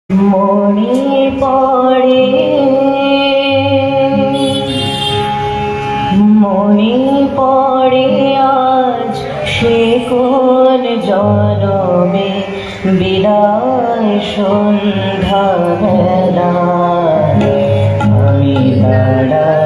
মনে পড়ে মনে পড়ে আজ সে কোন জনমে বিদায় সন্ধ্যাবেলা আমি দাঁড়া